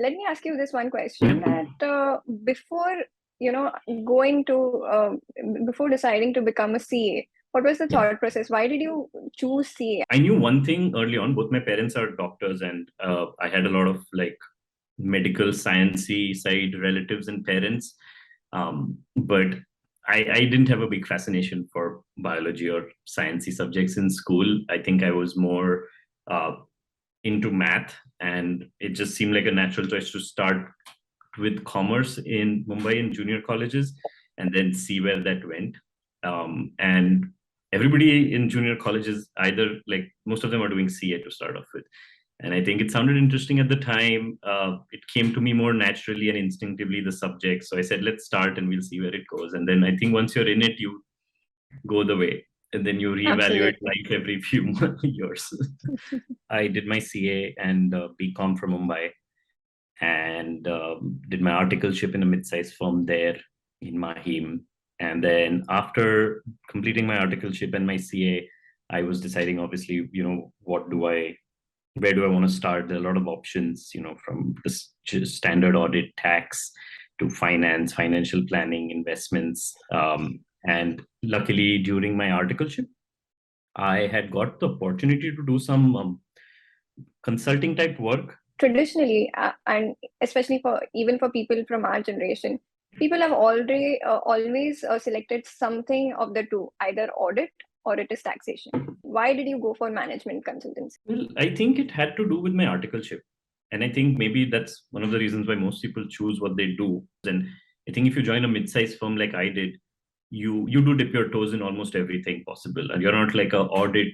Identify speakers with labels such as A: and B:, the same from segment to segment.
A: let me ask you this one question that before, going to, before deciding to become a CA, what was the thought process? Why did you choose CA?
B: I knew one thing early on. Both my parents are doctors, and I had a lot of medical sciencey side relatives and parents. But I didn't have a big fascination for biology or sciencey subjects in school. I think I was more into math, and it just seemed like a natural choice to start with commerce in Mumbai in junior colleges and then see where that went. And everybody in junior colleges, either most of them are doing CA to start off with. And I think it sounded interesting at the time. It came to me more naturally and instinctively, the subject. So I said, let's start and we'll see where it goes. And then I think once you're in it, you go the way. And then you reevaluate life every few years. I did my CA and BCom from Mumbai, and did my articleship in a midsize firm there in Mahim. And then after completing my articleship and my CA, I was deciding, obviously, where do I want to start? There are a lot of options, from the standard audit, tax, to finance, financial planning, investments. And luckily, during my articleship, I had got the opportunity to do some consulting type work.
A: Traditionally, and especially even for people from our generation, people have already always selected something of the two, either audit or it is taxation. Why did you go for management consultancy?
B: Well, I think it had to do with my articleship. And I think maybe that's one of the reasons why most people choose what they do. And I think if you join a mid-sized firm like I did, you do dip your toes in almost everything possible. And you're not like an audit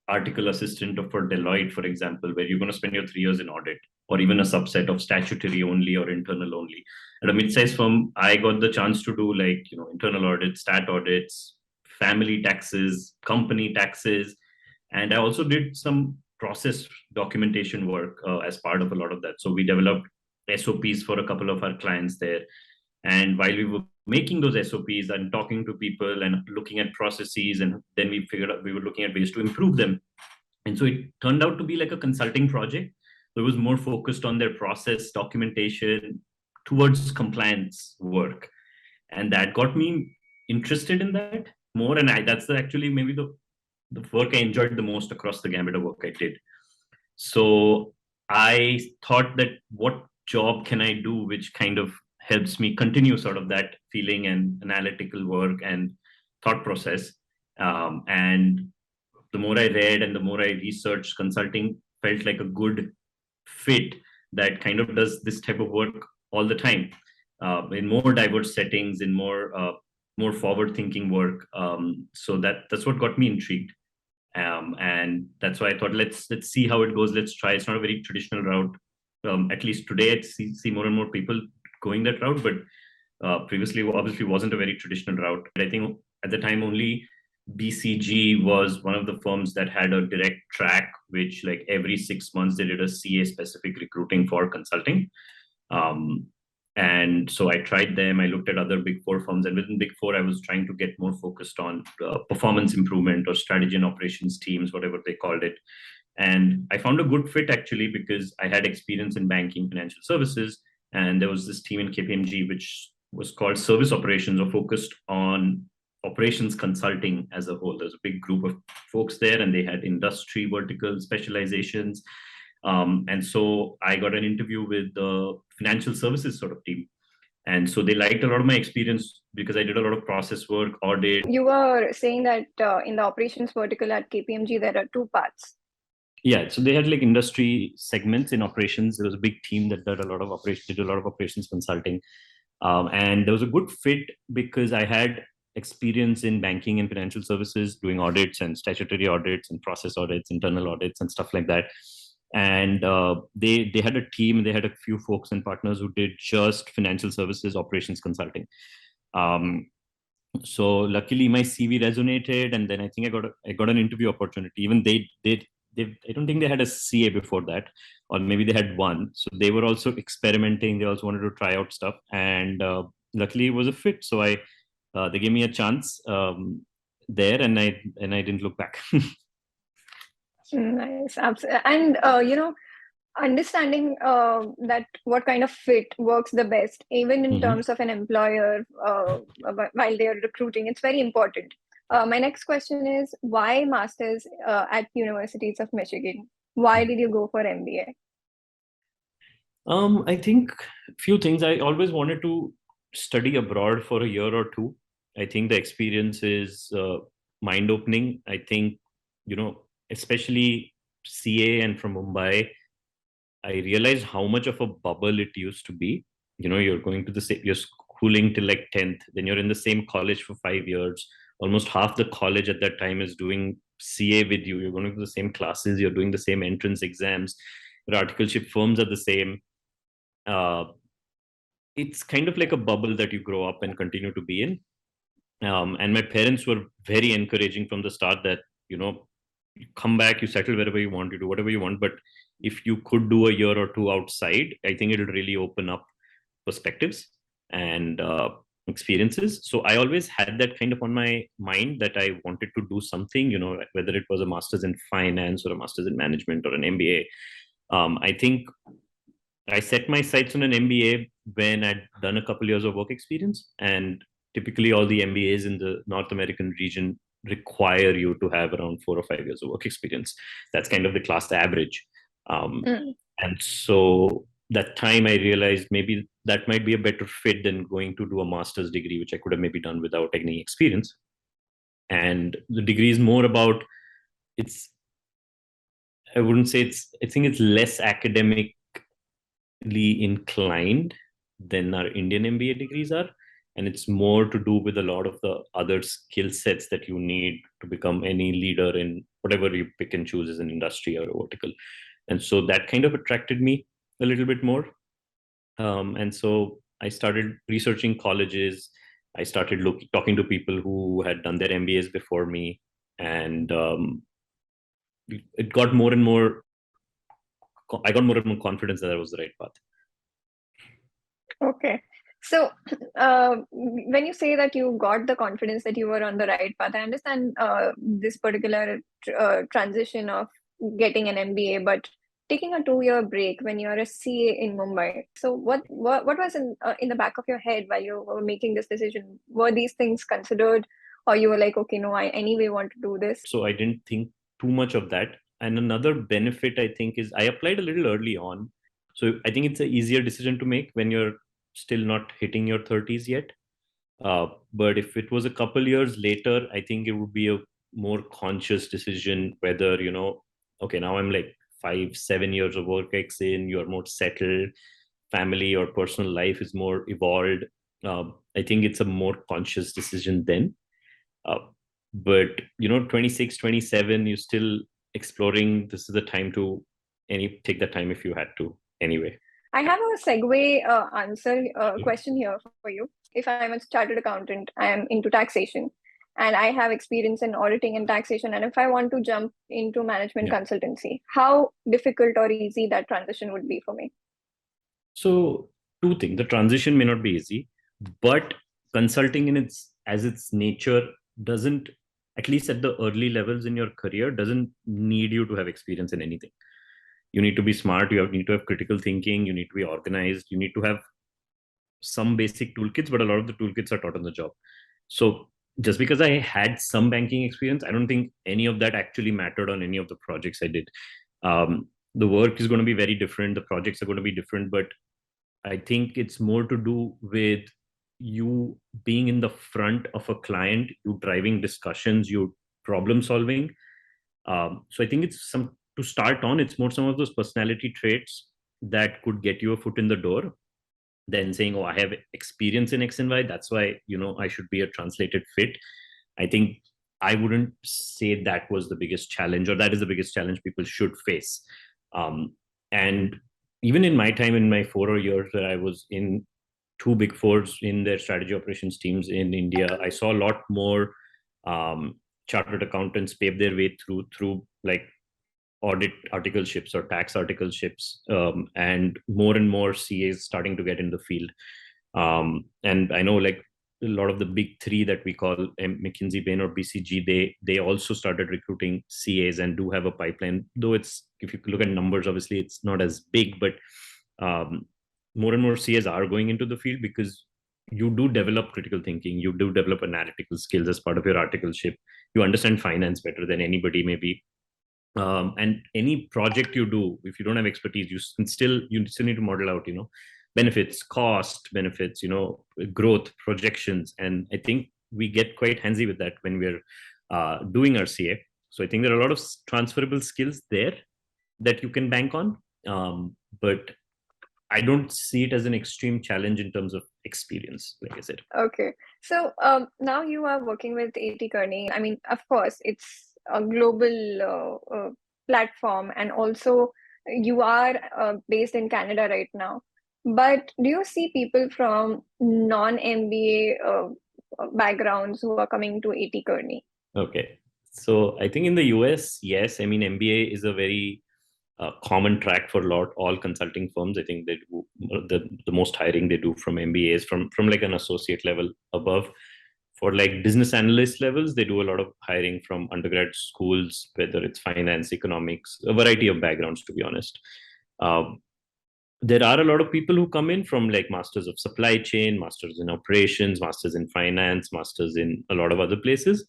B: article assistant for Deloitte, for example, where you're going to spend your 3 years in audit, or even a subset of statutory only or internal only. At a mid-sized firm, I got the chance to do internal audits, stat audits, family taxes, company taxes. And I also did some process documentation work as part of a lot of that. So we developed SOPs for a couple of our clients there. And while we were making those SOPs and talking to people and looking at processes, and then we figured out we were looking at ways to improve them. And so it turned out to be like a consulting project. So it was more focused on their process documentation towards compliance work. And that got me interested in that more. And that's actually maybe the work I enjoyed the most across the gamut of work I did. So I thought that what job can I do which kind of helps me continue sort of that feeling and analytical work and thought process. And the more I read and the more I researched, consulting felt like a good fit that kind of does this type of work all the time, in more diverse settings, in more forward-thinking work. So that's what got me intrigued. And that's why I thought, let's see how it goes. Let's try. It's not a very traditional route. At least today, I see more and more people going that route, but previously obviously wasn't a very traditional route. I think at the time only BCG was one of the firms that had a direct track, which every 6 months they did a CA specific recruiting for consulting. And so I tried them. I looked at other Big Four firms, and within Big Four, I was trying to get more focused on performance improvement or strategy and operations teams, whatever they called it. And I found a good fit actually, because I had experience in banking, financial services, and there was this team in KPMG which was called service operations, or focused on operations consulting as a whole. There's a big group of folks there, and they had industry vertical specializations. And so I got an interview with the financial services sort of team. And so they liked a lot of my experience because I did a lot of process work, audit.
A: You were saying that in the operations vertical at KPMG, there are two parts.
B: Yeah, so they had industry segments in operations. There was a big team that did a lot of operations consulting. And there was a good fit because I had experience in banking and financial services, doing audits and statutory audits and process audits, internal audits and stuff like that. And they had a team, they had a few folks and partners who did just financial services operations consulting. So luckily my CV resonated, and then I think I got an interview opportunity. Even they I don't think they had a CA before that, or maybe they had one. So they were also experimenting. They also wanted to try out stuff, and luckily it was a fit. So they gave me a chance there, and I didn't look back.
A: Nice, absolutely. And understanding that what kind of fit works the best, even in
B: Mhm.
A: terms of an employer while they are recruiting, it's very important. My next question is, why masters at universities of Michigan? Why did you go for MBA?
B: I think few things. I always wanted to study abroad for a year or two. I think the experience is mind opening. I think, especially CA and from Mumbai, I realized how much of a bubble it used to be. You're going to the same, you're schooling till like 10th, then you're in the same college for 5 years. Almost half the college at that time is doing CA with you. You're going to the same classes, you're doing the same entrance exams, your articleship firms are the same. Uh, it's kind of like a bubble that you grow up and continue to be in. And my parents were very encouraging from the start that, you come back, you settle wherever you want, you do whatever you want. But if you could do a year or two outside, I think it'll really open up perspectives and experiences. So I always had that kind of on my mind that I wanted to do something, whether it was a master's in finance or a master's in management or an MBA. I think I set my sights on an MBA when I'd done a couple years of work experience. And typically, all the MBAs in the North American region require you to have around 4 or 5 years of work experience. That's kind of the class average. Um,
A: Mm.
B: and so that time I realized maybe that might be a better fit than going to do a master's degree, which I could have maybe done without any experience. And the degree is more about it's, I wouldn't say I think it's less academic inclined than our Indian MBA degrees are. And it's more to do with a lot of the other skill sets that you need to become any leader in whatever you pick and choose as an industry or a vertical. And so that kind of attracted me a little bit more. And so I started researching colleges. I started talking to people who had done their MBAs before me. And it got more and more, I got more and more confidence that I was the right path.
A: Okay. So, when you say that you got the confidence that you were on the right path, I understand this particular transition of getting an MBA, but taking a 2-year break when you're a CA in Mumbai. So, what was in the back of your head while you were making this decision? Were these things considered, or you were like, okay, no, I anyway want to do this?
B: So I didn't think too much of that. And another benefit I think is I applied a little early on. So I think it's an easier decision to make when you're still not hitting your 30s yet. But if it was a couple years later, I think it would be a more conscious decision whether, okay, now I'm like 5, 7 years of work ex in, you're more settled, family or personal life is more evolved. I think it's a more conscious decision then. Uh, but 26, 27, you're still exploring. This is the time to take that time if you had to anyway.
A: I have a segue answer question here for you. If I'm a chartered accountant, I am into taxation and I have experience in auditing and taxation. And if I want to jump into management consultancy, how difficult or easy that transition would be for me?
B: So two things. The transition may not be easy, but consulting in its nature doesn't, at least at the early levels in your career, doesn't need you to have experience in anything. You need to be smart. Need to have critical thinking. You need to be organized. You need to have some basic toolkits, but a lot of the toolkits are taught on the job. So just because I had some banking experience, I don't think any of that actually mattered on any of the projects I did. The work is going to be very different. The projects are going to be different, but I think it's more to do with you being in the front of a client, you driving discussions, you problem solving. So I think to start on, it's more some of those personality traits that could get you a foot in the door than saying, oh, I have experience in X and Y. That's why, I should be a translated fit. I think I wouldn't say that was the biggest challenge, or that is the biggest challenge people should face. And even in my time, in my 4 years where I was in 2 Big Fours in their strategy operations teams in India, I saw a lot more chartered accountants pave their way through like audit articleships or tax articleships, and more CAs starting to get in the field. And I know like a lot of the big three that we call McKinsey, Bain, or BCG, they also started recruiting CAs and do have a pipeline. Though it's, if you look at numbers, obviously it's not as big, but more and more CAs are going into the field because you do develop critical thinking, you do develop analytical skills as part of your articleship. You understand finance better than anybody, maybe. And any project you do, if you don't have expertise, you still need to model out, benefits, cost benefits, growth projections. And I think we get quite handsy with that when we're doing our CA. So I think there are a lot of transferable skills there that you can bank on. But I don't see it as an extreme challenge in terms of experience, like I said.
A: Okay. So now you are working with A.T. Kearney. I mean, of course, it's a global platform, and also you are based in Canada right now. But do you see people from non-MBA backgrounds who are coming to A.T. Kearney?
B: Okay. So I think in the US, yes. I mean, MBA is a very common track for all consulting firms. I think they do the most hiring they do from MBAs from like an associate level above. For like business analyst levels, they do a lot of hiring from undergrad schools, whether it's finance, economics, a variety of backgrounds, to be honest. There are a lot of people who come in from like masters of supply chain, masters in operations, masters in finance, masters in a lot of other places.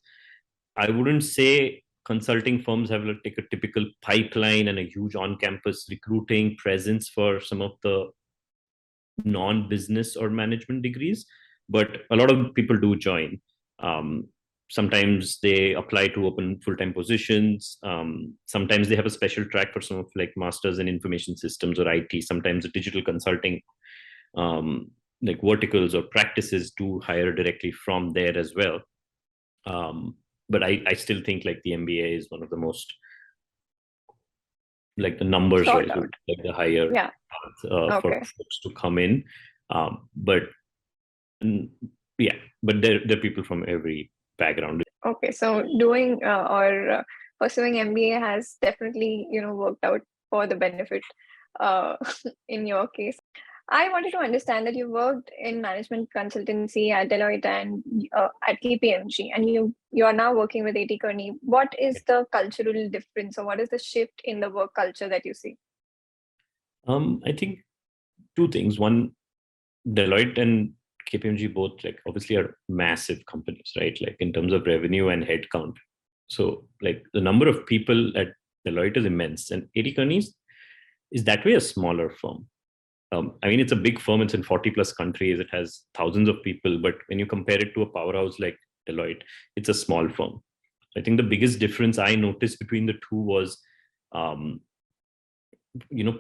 B: I wouldn't say consulting firms have like a typical pipeline and a huge on-campus recruiting presence for some of the non-business or management degrees, but a lot of people do join. Sometimes they apply to open full-time positions. Sometimes they have a special track for some of like masters in information systems or IT. Sometimes the digital consulting like verticals or practices do hire directly from there as well. But I still think like the MBA is one of the most, like the numbers, right, like the higher for folks to come in. But there are people from every background.
A: Okay, so doing or pursuing MBA has definitely, worked out for the benefit in your case. I wanted to understand that you worked in management consultancy at Deloitte and at KPMG, and you are now working with A.T. Kearney. What is the cultural difference, or what is the shift in the work culture that you see?
B: I think two things. One, Deloitte and KPMG both like obviously are massive companies, right? Like in terms of revenue and headcount. So like the number of people at Deloitte is immense, and A.T. Kearney is that way a smaller firm. I mean, it's a big firm. It's in 40 plus countries. It has thousands of people. But when you compare it to a powerhouse like Deloitte, it's a small firm. I think the biggest difference I noticed between the two was,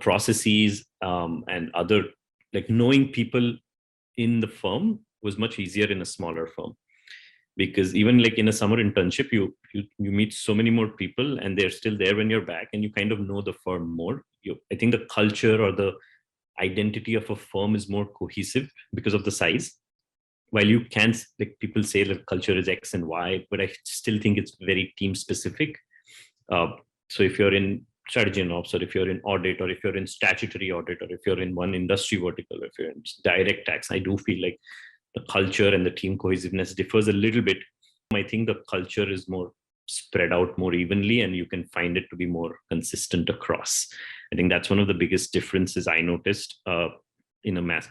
B: processes and other, like knowing people in the firm was much easier in a smaller firm. Because even like in a summer internship, you meet so many more people and they're still there when you're back, and you kind of know the firm more. I think the culture or the identity of a firm is more cohesive because of the size. While you can, like people say that culture is X and Y, but I still think it's very team specific. So if you're in strategy and ops, or if you're in audit, or if you're in statutory audit, or if you're in one industry vertical, or if you're in direct tax, I do feel like the culture and the team cohesiveness differs a little bit. I think the culture is more spread out more evenly, and you can find it to be more consistent across. I think that's one of the biggest differences I noticed in a mass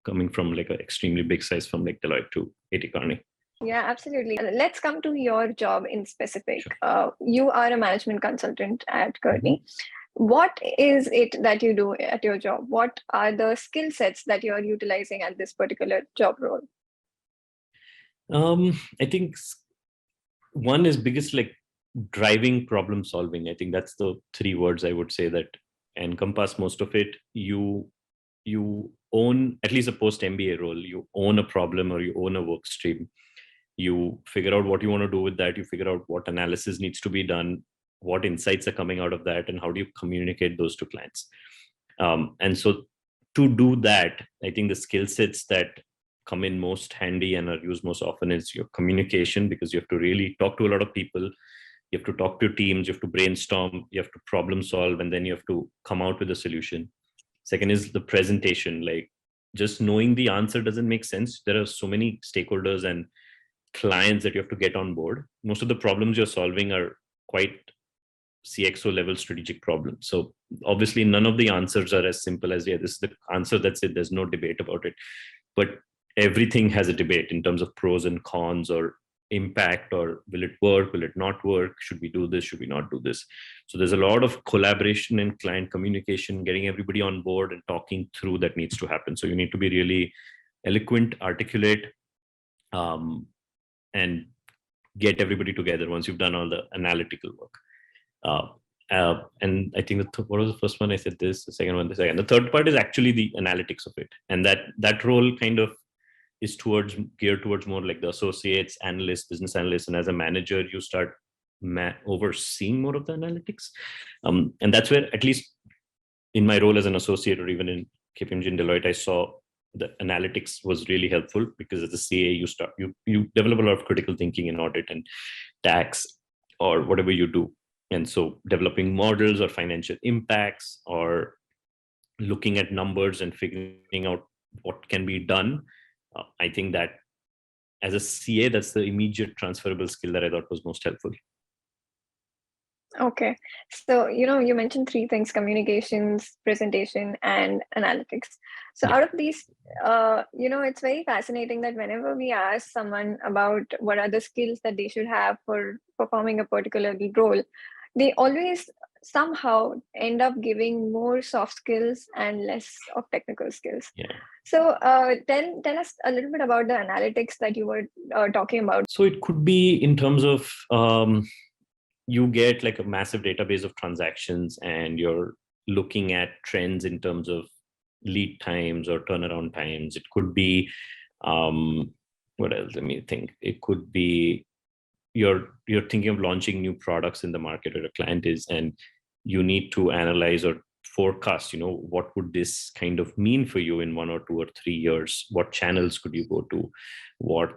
B: coming from like an extremely big size firm like Deloitte to A.T. Kearney.
A: Yeah, absolutely. Let's come to your job in specific. Sure. You are a management consultant at Kearney. Mm-hmm. What is it that you do at your job? What are the skill sets that you're utilizing at this particular job role?
B: I think one is biggest like driving problem solving. I think that's the three words I would say that encompass most of it. You own, at least a post MBA role, you own a problem or you own a work stream. You figure out what you want to do with that. You figure out what analysis needs to be done, what insights are coming out of that, and how do you communicate those to clients. And so to do that, I think the skill sets that come in most handy and are used most often is your communication, because you have to really talk to a lot of people. You have to talk to teams, you have to brainstorm, you have to problem solve, and then you have to come out with a solution. Second is the presentation. Like just knowing the answer doesn't make sense. There are so many stakeholders and clients that you have to get on board. Most of the problems you're solving are quite CXO level strategic problems. So obviously none of the answers are as simple as, yeah, this is the answer, that's it, there's no debate about it. But everything has a debate in terms of pros and cons, or impact, or will it work, will it not work, should we do this, should we not do this. So there's a lot of collaboration and client communication, getting everybody on board and talking through, that needs to happen. So you need to be really eloquent, articulate, and get everybody together once you've done all the analytical work. And I think what was the first one? I said this, the second one, the second. The third part is actually the analytics of it. And that role kind of is geared towards more like the associates, analysts, business analysts. And as a manager, you start overseeing more of the analytics. And that's where, at least in my role as an associate, or even in KPMG and Deloitte, I saw the analytics was really helpful, because as a CA, you develop a lot of critical thinking in audit and tax or whatever you do. And so developing models or financial impacts, or looking at numbers and figuring out what can be done. I think that as a CA, that's the immediate transferable skill that I thought was most helpful.
A: Okay. So, you mentioned three things: communications, presentation, and analytics. So
B: Yeah.
A: out of these, it's very fascinating that whenever we ask someone about what are the skills that they should have for performing a particular role, they always somehow end up giving more soft skills and less of technical skills.
B: Yeah.
A: So tell us a little bit about the analytics that you were talking about.
B: So it could be in terms of, you get like a massive database of transactions, and you're looking at trends in terms of lead times or turnaround times. It could be, what else? Let me think. It could be you're thinking of launching new products in the market, or a client is, and you need to analyze or forecast, what would this kind of mean for you in 1 or 2 or 3 years? What channels could you go to? What,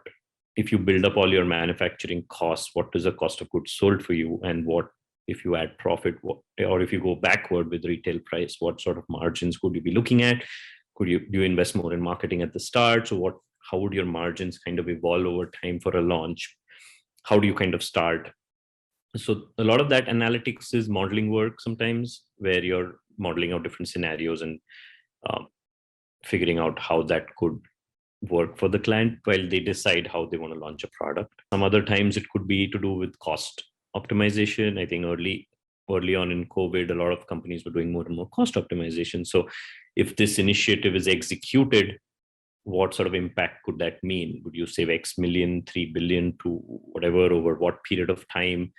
B: if you build up all your manufacturing costs, what is the cost of goods sold for you? And what if you add profit, or if you go backward with retail price, what sort of margins could you be looking at? Do you invest more in marketing at the start? So how would your margins kind of evolve over time for a launch? How do you kind of start? So a lot of that analytics is modeling work sometimes, where you're modeling out different scenarios and figuring out how that could work for the client while they decide how they want to launch a product. Some other times it could be to do with cost optimization. I think early on in COVID, a lot of companies were doing more and more cost optimization. So if this initiative is executed, what sort of impact could that mean? Would you save X million, 3 billion to whatever, over what period of time?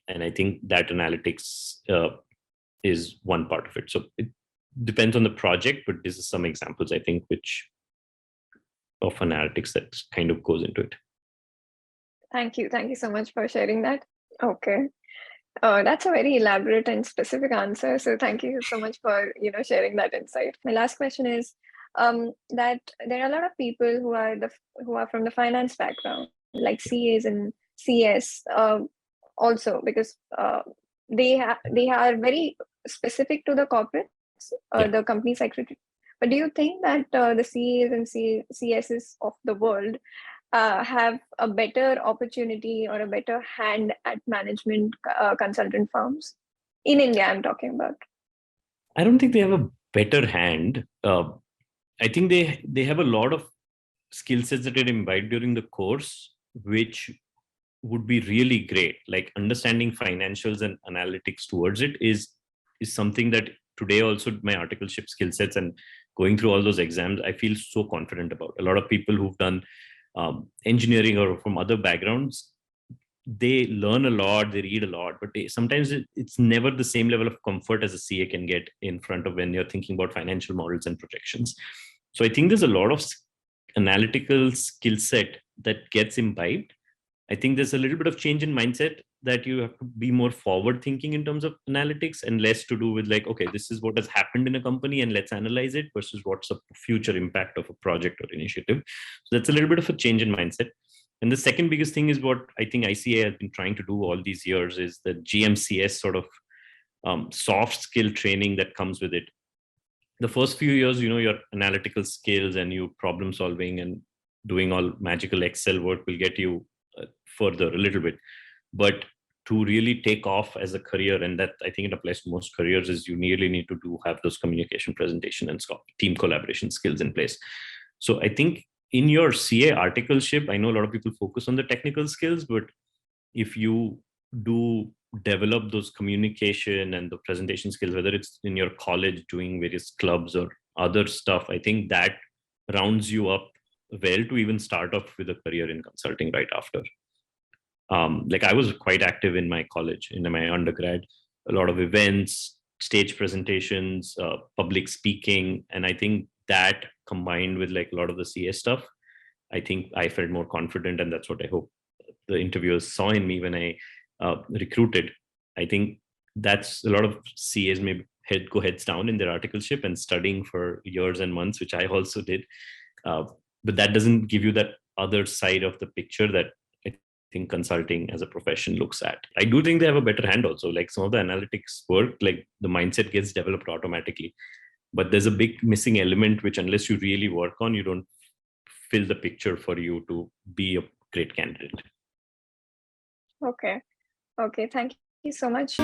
B: And I think that analytics is one part of it. So it depends on the project, but this is some examples, I think, of analytics that kind of goes into it.
A: Thank you so much for sharing that. Okay. That's a very elaborate and specific answer. So thank you so much for sharing that insight. My last question is that there are a lot of people who are from the finance background, like CAs and CS, also, because they are very specific to the corporates, the company secretary. But do you think that the CAs and CSs of the world have a better opportunity or a better hand at management consultant firms in India? I'm talking about.
B: I don't think they have a better hand. I think they have a lot of skill sets that are imbibed during the course, which would be really great. Like understanding financials and analytics towards it is something that today also my articleship skill sets and going through all those exams, I feel so confident about. A lot of people who've done engineering or from other backgrounds, they learn a lot, they read a lot, but sometimes it's never the same level of comfort as a CA can get in front of when you're thinking about financial models and projections. So I think there's a lot of analytical skill set that gets imbibed. I think there's a little bit of change in mindset that you have to be more forward thinking in terms of analytics and less to do with like, okay, this is what has happened in a company and let's analyze it versus what's the future impact of a project or initiative. So that's a little bit of a change in mindset. And the second biggest thing is what I think ICA has been trying to do all these years is the GMCS sort of soft skill training that comes with it. the first few years, your analytical skills and you problem solving and doing all magical Excel work will get you further a little bit. But to really take off as a career, and that I think it applies to most careers, is you nearly need to have those communication, presentation, and team collaboration skills in place. So I think in your CA articleship, I know a lot of people focus on the technical skills, but if you do develop those communication and the presentation skills, whether it's in your college doing various clubs or other stuff, I think that rounds you up well to even start off with a career in consulting right after. Like I was quite active in my college, in my undergrad, a lot of events, stage presentations, public speaking. And I think that combined with like a lot of the CA stuff, I think I felt more confident, and that's what I hope the interviewers saw in me when I recruited. I think that's a lot of CAs maybe go heads down in their articleship and studying for years and months, which I also did. But that doesn't give you that other side of the picture that I think consulting as a profession looks at. I do think they have a better hand also. Like some of the analytics work, like the mindset gets developed automatically. But there's a big missing element, which unless you really work on, you don't fill the picture for you to be a great candidate.
A: Okay. Thank you so much.